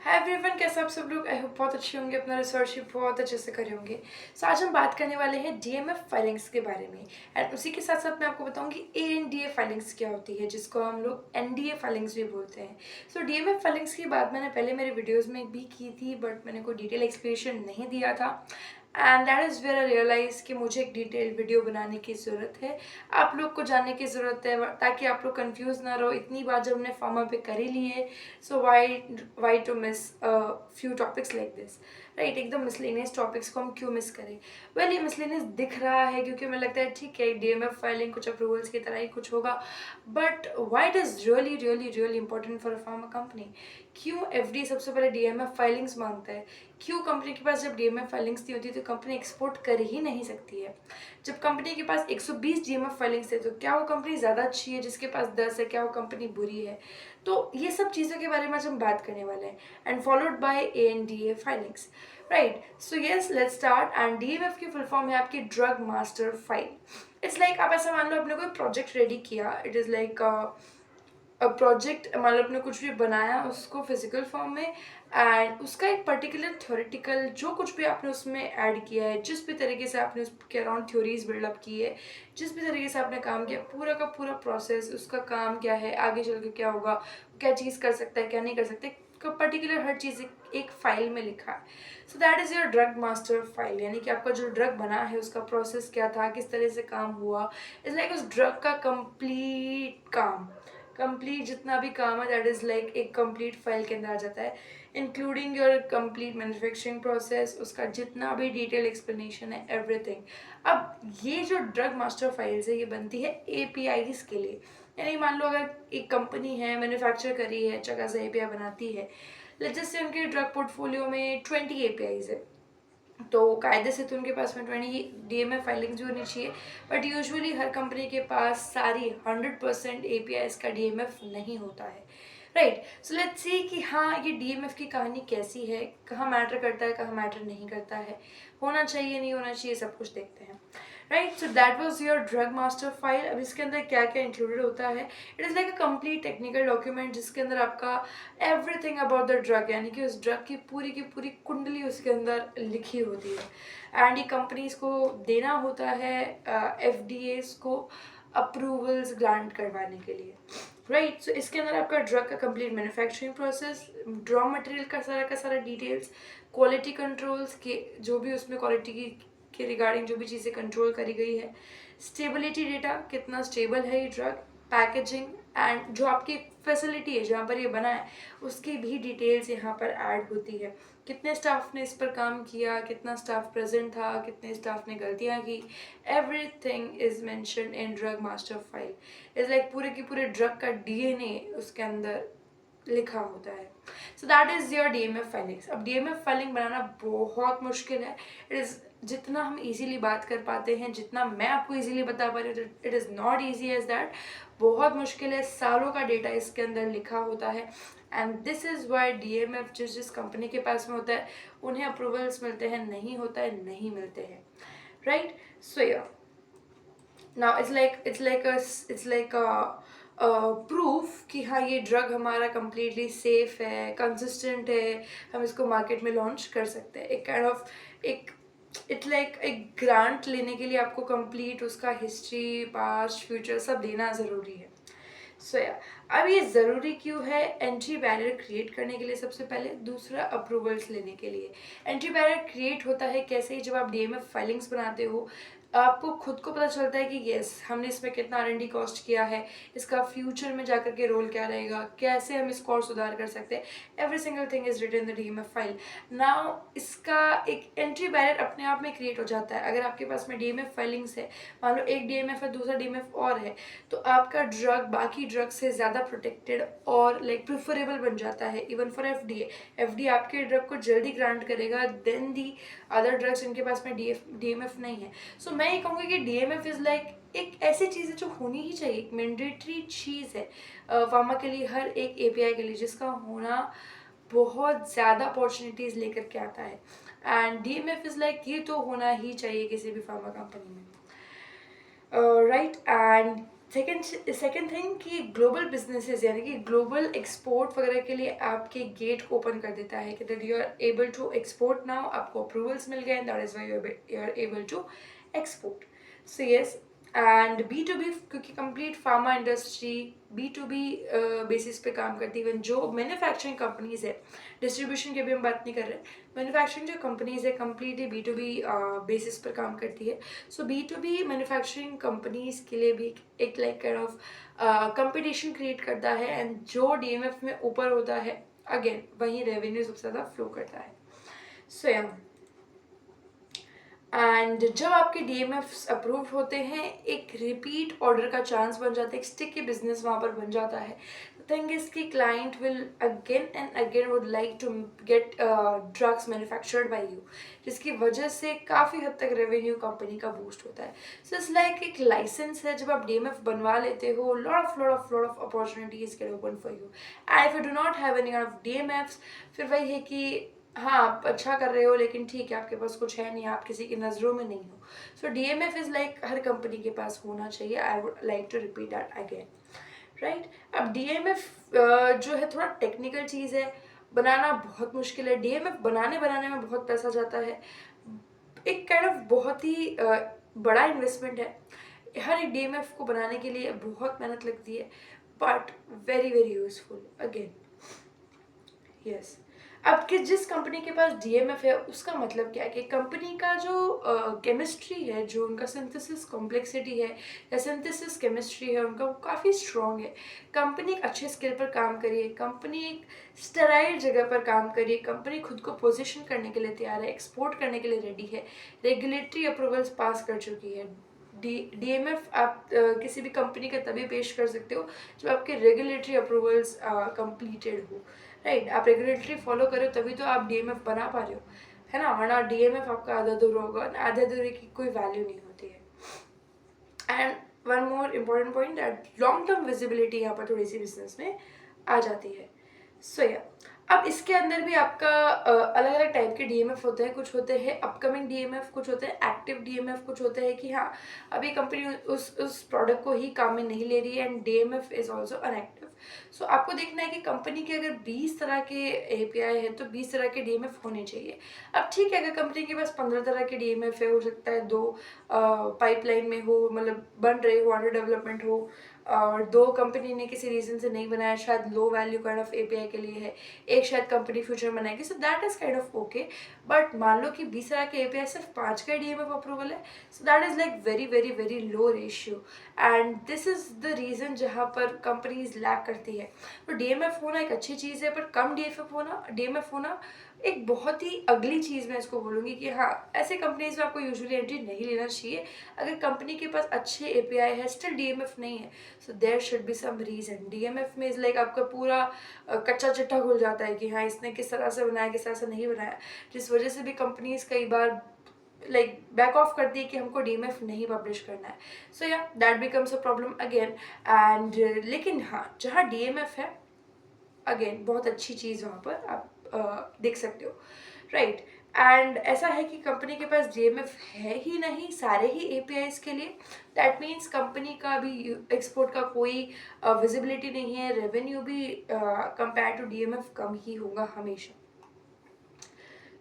Hi everyone, कैसे आप सब लोग। आई होप बहुत अच्छे होंगे, अपना रिसर्च भी बहुत अच्छे से करे होंगे। सो आज हम बात करने वाले हैं डीएमएफ फाइलिंग्स के बारे में। एंड उसी के साथ साथ मैं आपको बताऊंगी एएनडीए फाइलिंग्स क्या होती है, जिसको हम लोग एनडीए फाइलिंग्स भी बोलते हैं। सो डीएमएफ फाइलिंग्स की बात मैंने पहले मेरे वीडियोज़ में भी की थी, बट मैंने कोई डिटेल एक्सप्लेनेशन नहीं दिया था। And that is where I realise कि मुझे एक डिटेल वीडियो बनाने की ज़रूरत है, आप लोग को जानने की ज़रूरत है, ताकि आप लोग कंफ्यूज ना रहो। इतनी बार जब हमने फार्मा पे कर ही ली है, so why to miss few topics like this, right. एकदम मिसलेनियस टॉपिक्स को हम क्यों मिस करें। वेल ये मिसलेनियस दिख रहा है क्योंकि हमें लगता है ठीक है डीएमएफ फाइलिंग कुछ अप्रूवल्स की तरह ही कुछ होगा, but why it is really really really important for a pharma company. क्यों एफडी सबसे पहले डीएमएफ फाइलिंग्स मांगता है? क्यों कंपनी के पास जब डीएमएफ फाइलिंग्स नहीं होती तो कंपनी एक्सपोर्ट कर ही नहीं सकती है? जब कंपनी के पास 120 डीएमएफ फाइलिंग्स है तो क्या वो कंपनी ज़्यादा अच्छी है जिसके पास 10 है? क्या वो कंपनी बुरी है? तो ये सब चीज़ों के बारे में आज हम बात करने वाले हैं, and followed by ANDA filings, right. So yes, let's start. And DMF की फुल फॉर्म है आपकी drug master file. It's like आप ऐसा मान लो आपने कोई प्रोजेक्ट रेडी किया, इट इज़ लाइक प्रोजेक्ट, मतलब आपने कुछ भी बनाया उसको फिजिकल फॉर्म में, एंड उसका एक पर्टिकुलर थ्योरेटिकल जो कुछ भी आपने उसमें ऐड किया है, जिस भी तरीके से आपने उसके अराउंड थ्योरीज बिल्डअप की है, जिस भी तरीके से आपने काम किया, पूरा का पूरा प्रोसेस, उसका काम क्या है, आगे चल के क्या होगा, क्या चीज़ कर सकता है, क्या नहीं कर सकते, पर्टिकुलर हर चीज़ एक फाइल में लिखा है। So that is your drug master file, यानी कि आपका जो ड्रग बना है उसका प्रोसेस क्या था, किस तरह से काम हुआ, इज़ लाइक उस ड्रग का कंप्लीट काम, कंप्लीट जितना भी काम है दैट इज़ लाइक एक कंप्लीट फाइल के अंदर आ जाता है, including your complete manufacturing process, उसका जितना भी डिटेल एक्सप्लेनेशन है, एवरीथिंग। अब ये जो ड्रग मास्टर फाइल्स है ये बनती है एपीआईज के लिए। यानी मान लो अगर एक कंपनी है, मैन्युफैक्चर करी है, जगह से एपीआई बनाती है, जैसे उनके ड्रग पोर्टफोलियो में 20 एपीआईज है, तो कायदे से तो उनके पास में 20 डीएमएफ फाइलिंग्स भी होनी चाहिए, बट यूजुअली हर कंपनी के पास सारी 100% एपीआईज का डीएमएफ नहीं होता है, राइट। सो लेट्स सी कि हाँ ये डीएमएफ की कहानी कैसी है, कहाँ मैटर करता है, कहाँ मैटर नहीं करता है, होना चाहिए नहीं होना चाहिए, सब कुछ देखते हैं, right. So that was your drug master file. अब इसके अंदर क्या क्या इंक्लूडेड होता है? It is like a complete technical document जिसके अंदर आपका एवरीथिंग अबाउट द ड्रग, यानी कि उस ड्रग की पूरी कुंडली उसके अंदर लिखी होती है, एंड ये कंपनीज को देना होता है एफडीएस को अप्रूवल्स ग्रांट करवाने के लिए, राइट। सो इसके अंदर आपका ड्रग का complete manufacturing process, raw material का सारा डिटेल्स, क्वालिटी कंट्रोल्स के जो भी उसमें क्वालिटी की के रिगार्डिंग जो भी चीज़ें कंट्रोल करी गई है, स्टेबिलिटी डेटा, कितना स्टेबल है ये ड्रग, पैकेजिंग, एंड जो आपकी फैसिलिटी है जहाँ पर ये बना है उसकी भी डिटेल्स यहाँ पर ऐड होती है। कितने स्टाफ ने इस पर काम किया, कितना स्टाफ प्रेजेंट था, कितने स्टाफ ने गलतियाँ की, everything is mention in drug master file. Is like पूरे की पूरे ड्रग का डीएनए उसके अंदर लिखा होता है। So that is your DMF filings. अब डीएमएफ फाइलिंग बनाना बहुत मुश्किल है। इट इज़ जितना हम इजीली बात कर पाते हैं, जितना मैं आपको इजीली बता पा रही हूँ, it is not easy as that. बहुत मुश्किल है, सालों का डेटा इसके अंदर लिखा होता है, and this is why DMF जिस कंपनी के पास में होता है उन्हें अप्रूवल्स मिलते हैं, नहीं होता है नहीं मिलते हैं, राइट। सो या नाउ इट्स लाइक प्रूफ कि हाँ ये ड्रग हमारा कम्प्लीटली सेफ है, कंसिस्टेंट है, हम इसको मार्केट में लॉन्च कर सकते हैं। एक काइंड ऑफ एक इट्स लाइक एक ग्रांट लेने के लिए आपको कंप्लीट उसका हिस्ट्री, पास्ट, फ्यूचर सब देना ज़रूरी है। सो या अब ये ज़रूरी क्यों है? एंट्री बैरियर क्रिएट करने के लिए सबसे पहले, दूसरा अप्रूवल्स लेने के लिए। एंट्री बैरियर क्रिएट होता है कैसे? जब आप डीएमएफ फाइलिंग्स बनाते हो आपको खुद को पता चलता है कि येस हमने इसमें कितना आर&डी कॉस्ट किया है, इसका फ्यूचर में जाकर के रोल क्या रहेगा, कैसे हम इसको और सुधार कर सकते हैं, every single thing is written in the DMF file. Now इसका एक एंट्री बैरियर अपने आप में क्रिएट हो जाता है। अगर आपके पास में डीएमएफ फाइलिंग्स है, मान लो एक डीएमएफ है, दूसरा डीएमएफ और है, तो आपका ड्रग बाकी ड्रग से ज़्यादा प्रोटेक्टेड और लाइक प्रिफरेबल बन जाता है, इवन फॉर एफडीए। एफडीए आपके ड्रग को जल्दी ग्रांट करेगा देन दी अदर ड्रग्स जिनके पास में डीएमएफ नहीं है। सो मैं ये कहूँगी कि डीएमएफ इज़ लाइक एक ऐसी चीज़ है जो होनी ही चाहिए, एक मैंडेटरी चीज़ है फार्मा के लिए, हर एक एपीआई के लिए, जिसका होना बहुत ज़्यादा अपॉर्चुनिटीज़ लेकर के आता है, एंड डीएमएफ इज़ लाइक ये तो होना ही चाहिए किसी भी फार्मा कंपनी में, राइट। एंड सेकेंड थिंग कि ग्लोबल बिजनेसेस यानी कि ग्लोबल एक्सपोर्ट वगैरह के लिए आपके गेट को ओपन कर देता है कि that you are able to export now, आपको अप्रूवल्स मिल गए and that is why you are able to export. So yes. And B2B क्योंकि complete pharma industry B2B basis पे काम करती है. इवन जो मैन्युफैक्चरिंग कंपनीज है, डिस्ट्रीब्यूशन की भी हम बात नहीं कर रहे, मैन्युफैक्चरिंग जो कंपनीज है कंप्लीटली B2B बेसिस पर काम करती है. सो B2B मैन्युफैक्चरिंग कंपनीज के लिए भी एक like kind of competition create करता है एंड जो DMF में ऊपर होता है अगेन वहीं रेवेन्यू सबसे ज़्यादा फ्लो करता है. सो या एंड जब आपके DMFs अप्रूव होते हैं एक रिपीट ऑर्डर का चांस बन जाता है, एक स्टिकी बिजनेस वहाँ पर बन जाता है. थिंग इज कि client will again and again would like to get drugs manufactured by you, जिसकी वजह से काफ़ी हद तक रेवेन्यू कंपनी का बूस्ट होता है. सो इट्स लाइक एक लाइसेंस है, जब आप DMF बनवा लेते हो lot of opportunities get open for you. And if you do not have any kind of DMFs, फिर वही है कि हाँ आप अच्छा कर रहे हो लेकिन ठीक है आपके पास कुछ है नहीं, आप किसी की नज़रों में नहीं हो. सो DMF इज़ लाइक हर कंपनी के पास होना चाहिए. I would like to repeat that again. Right. अब DMF जो है थोड़ा टेक्निकल चीज़ है, बनाना बहुत मुश्किल है. DMF बनाने में बहुत पैसा जाता है. एक काइंड ऑफ बहुत ही बड़ा इन्वेस्टमेंट है. हर एक DMF को बनाने के लिए बहुत मेहनत लगती है, but very very useful again. Yes. अब कि जिस कंपनी के पास DMF है उसका मतलब क्या है कि कंपनी का जो केमिस्ट्री है, जो उनका सिंथेसिस कॉम्प्लेक्सिटी है या सिंथेसिस केमिस्ट्री है उनका, वो काफ़ी स्ट्रॉन्ग है. कंपनी एक अच्छे स्किल पर काम करिए, कंपनी एक स्टेराइल जगह पर काम करिए, कंपनी खुद को पोजीशन करने के लिए तैयार है, एक्सपोर्ट करने के लिए रेडी है, रेगुलेटरी अप्रूवल्स पास कर चुकी है. DMF आप किसी भी कंपनी का तभी पेश कर सकते हो जब आपके रेगुलेटरी अप्रूवल्स कंप्लीटेड हो. राइट. आप रेगुलेटरी फॉलो करो तभी तो आप DMF बना पा रहे हो, है ना, वरना DMF आपका आधा अधूरा होगा. आधे अधूरे की कोई वैल्यू नहीं होती है. And one more important point that long term visibility यहाँ पर थोड़ी सी बिजनेस में आ जाती है. सो या अब इसके अंदर भी आपका अलग अलग टाइप के DMF होते हैं. कुछ होते हैं अपकमिंग DMF, कुछ होते हैं एक्टिव DMF, कुछ होते हैं कि हाँ अभी कंपनी उस प्रोडक्ट को ही काम में नहीं ले रही है and DMF is also unactive. So आपको देखना है कि कंपनी के अगर 20 तरह के API है तो 20 तरह के DMF होने चाहिए. अब ठीक है, अगर कंपनी के पास 15 तरह के DMF है, हो सकता है 2 पाइपलाइन में हो, मतलब बन रहे हो, अंडर डेवलपमेंट हो, और 2 कंपनी ने किसी रीज़न से नहीं बनाया, शायद low value kind of API के लिए है, एक शायद कंपनी फ्यूचर में बनाएगी. सो that is kind of okay. But मान लो कि 20 तरह के API सिर्फ 5 का DMF अप्रूवल है. So that is like very very very low ratio and this is the reason जहाँ पर कंपनीज लैक करती है. तो DMF होना एक अच्छी चीज़ है, पर कम DMF होना एक बहुत ही अगली चीज़ मैं इसको बोलूँगी कि हाँ ऐसे कंपनीज में आपको यूजुअली एंट्री नहीं लेना चाहिए. अगर कंपनी के पास अच्छे API है स्टिल DMF नहीं है, so there should be some reason. DMF में इज़ लाइक आपका पूरा कच्चा चिट्ठा खुल जाता है कि हाँ इसने किस तरह से बनाया, किस तरह से नहीं बनाया, जिस वजह से भी कंपनीज कई बार लाइक बैक ऑफ करती है कि हमको DMF नहीं पब्लिश करना है. सो या that becomes a problem again. And लेकिन हाँ जहाँ DMF है अगेन बहुत अच्छी चीज़ वहाँ पर आप देख सकते हो. राइट. एंड ऐसा है कि कंपनी के पास DMF है ही नहीं सारे ही APIs के लिए. दैट मीन्स कंपनी का भी एक्सपोर्ट का कोई विजिबिलिटी नहीं है, रेवेन्यू भी कंपेयर टू DMF कम ही होगा हमेशा.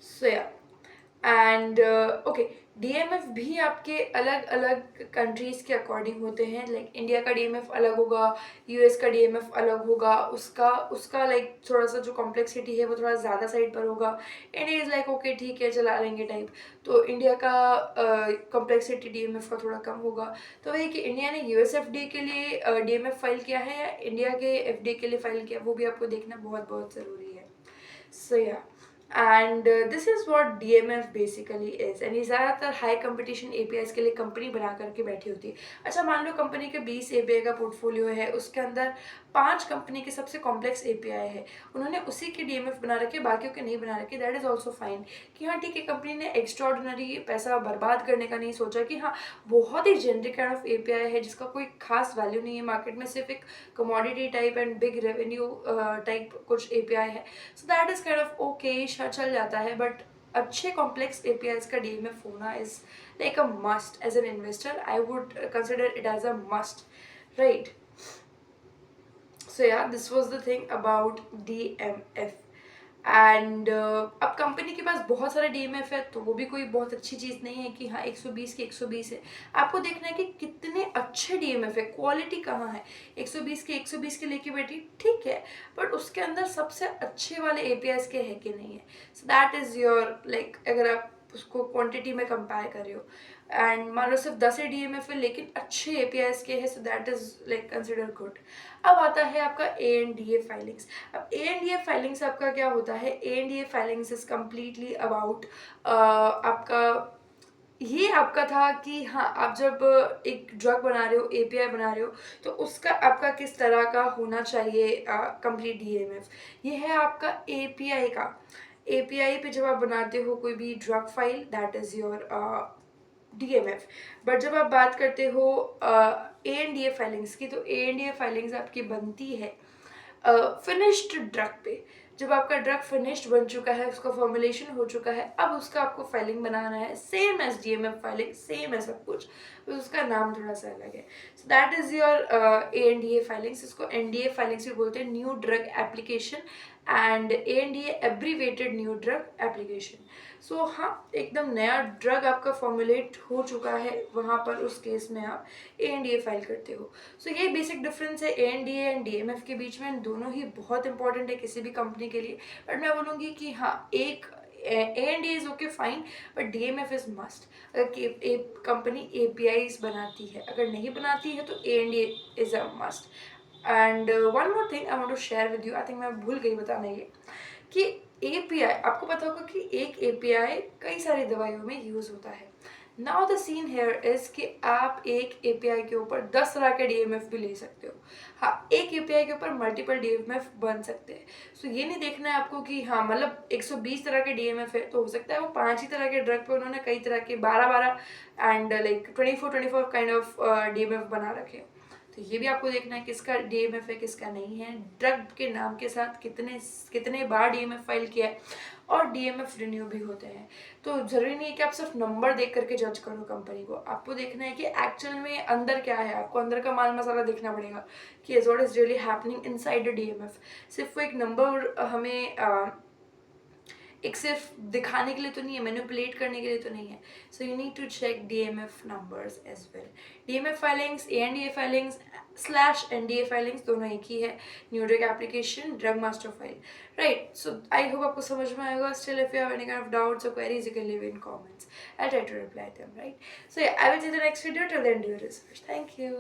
सो या एंड ओके, DMF भी आपके अलग अलग कंट्रीज़ के अकॉर्डिंग होते हैं. लाइक इंडिया का DMF अलग होगा, US का DMF अलग होगा, उसका उसका लाइक थोड़ा सा जो कॉम्प्लेक्सिटी है वो थोड़ा ज़्यादा साइड पर होगा. इंडिया इज़ लाइक ओके ठीक है चला लेंगे टाइप. तो इंडिया का कॉम्प्लेक्सिटी DMF का थोड़ा कम होगा. तो वही कि इंडिया ने US FTA के लिए DMF फाइल किया है या इंडिया के FTA के लिए फाइल किया, वो भी आपको देखना बहुत बहुत ज़रूरी है. सो या and this is what DMF basically is. And ये ज़्यादातर हाई कंपटीशन APIs के लिए कंपनी बना करके बैठी होती है. अच्छा मान लो कंपनी के 20 API का पोर्टफोलियो है, उसके अंदर 5 कंपनी के सबसे कॉम्प्लेक्स API है, उन्होंने उसी के DMF बना रखे, बाकियों के नहीं बना रखे. दैट इज़ ऑल्सो फाइन कि हाँ ठीक है कंपनी ने एक्स्ट्राऑर्डिनरी पैसा बर्बाद करने का नहीं सोचा कि हाँ बहुत ही जेनरिक काइंड ऑफ API है जिसका कोई खास वैल्यू नहीं है मार्केट में, सिर्फ एक commodity type and big revenue type कुछ API है. So that is kind of okay, चल जाता है. बट अच्छे कॉम्प्लेक्स APIs का DMF होना is like a must. As an investor I would consider it as a must. right? So yeah, this was the thing about DMF. And अब company के पास बहुत सारे डीएमएफ है, तो वो भी कोई बहुत अच्छी चीज़ नहीं है कि हाँ 120 के 120 है। आपको देखना है कि कितने अच्छे डीएमएफ है, क्वालिटी कहाँ है। 120 के लेके बैठी ठीक है, बट उसके अंदर सबसे अच्छे वाले एपीआईज के है कि नहीं है। So that is your like, अगर आप उसको क्वांटिटी में कंपेयर कर रहे हो, एंड मान लो सिर्फ 10 डीएमएफ है लेकिन अच्छे एपीआईज के हैं, सो that is like consider good. अब आता है आपका ANDA फाइलिंग्स। अब ANDA फाइलिंग्स आपका क्या होता है? ANDA filings is completely about आपका, ये आपका था कि हाँ, आप जब एक ड्रग बना रहे हो, एपीआई बना रहे हो, तो उसका आपका किस तरह का होना चाहिए कंप्लीट डीएमएफ। ये है आपका एपीआई का। एपीआई पे जब आप बनाते हो कोई भी drug file, that is your DMF. But जब आप बात करते हो ANDA फाइलिंग्स की, तो ANDA फाइलिंग्स आपकी बनती है फिनिश्ड ड्रग पे। जब आपका ड्रग फिनिश्ड बन चुका है, उसका फॉर्मुलेशन हो चुका है, अब उसका आपको फाइलिंग बनाना है, same as DMF filing, same है सब कुछ, बस उसका नाम थोड़ा सा अलग है। So that is your ANDA filings. इसको NDA फाइलिंग्स भी बोलते हैं, new drug application, and ANDA abbreviated new drug application. So हाँ, एकदम नया ड्रग आपका फॉर्मुलेट हो चुका है, वहाँ पर उस केस में आप ANDA फाइल करते हो। सो ये बेसिक डिफरेंस है ANDA एंड DMF के बीच में। दोनों ही बहुत इंपॉर्टेंट है किसी भी कंपनी के लिए, बट मैं बोलूँगी कि हाँ, एक ANDA is okay fine, but DMF is must. अगर एक कंपनी APIs बनाती है, अगर नहीं बनाती है तो ANDA is a must. And one more thing I want to share with you, I think मैं भूल गई बताना ये, कि एपीआई, आपको पता होगा कि एक एपीआई कई सारी दवाइयों में यूज होता है। Now the seen here is कि आप एक एपीआई के ऊपर 10 तरह के डीएमएफ भी ले सकते हो। हाँ, एक एपीआई के ऊपर मल्टीपल डीएमएफ बन सकते हैं। सो ये नहीं देखना है आपको कि हाँ, मतलब 120 तरह के डीएमएफ है तो हो सकता है वो 5 ही तरह के ड्रग पे उन्होंने कई तरह के 12 and like 24 kind of DMF बना रखे हैं। तो ये भी आपको देखना है किसका डीएमएफ है, किसका नहीं है, ड्रग के नाम के साथ कितने कितने बार डीएमएफ फाइल किया है, और डीएमएफ रिन्यू भी होते हैं। तो ज़रूरी नहीं है कि आप सिर्फ नंबर देख करके जज करो कंपनी को, आपको देखना है कि एक्चुअल में अंदर क्या है। आपको अंदर का माल मसाला देखना पड़ेगा कि what is really happening inside the DMF. सिर्फ वो एक नंबर हमें एक सिर्फ दिखाने के लिए तो नहीं है, मैनिपुलेट करने के लिए तो नहीं है। So you need to check DMF numbers as well. DMF filings, ANDA filings slash NDA filings दोनों एक ही है। New drug application, drug master file, right. So I hope आपको समझ में आएगा। Still if you have any kind of doubts और queries, you can leave in comments, I try to reply them, right. So I will see the next video. Till then do your research. Thank you.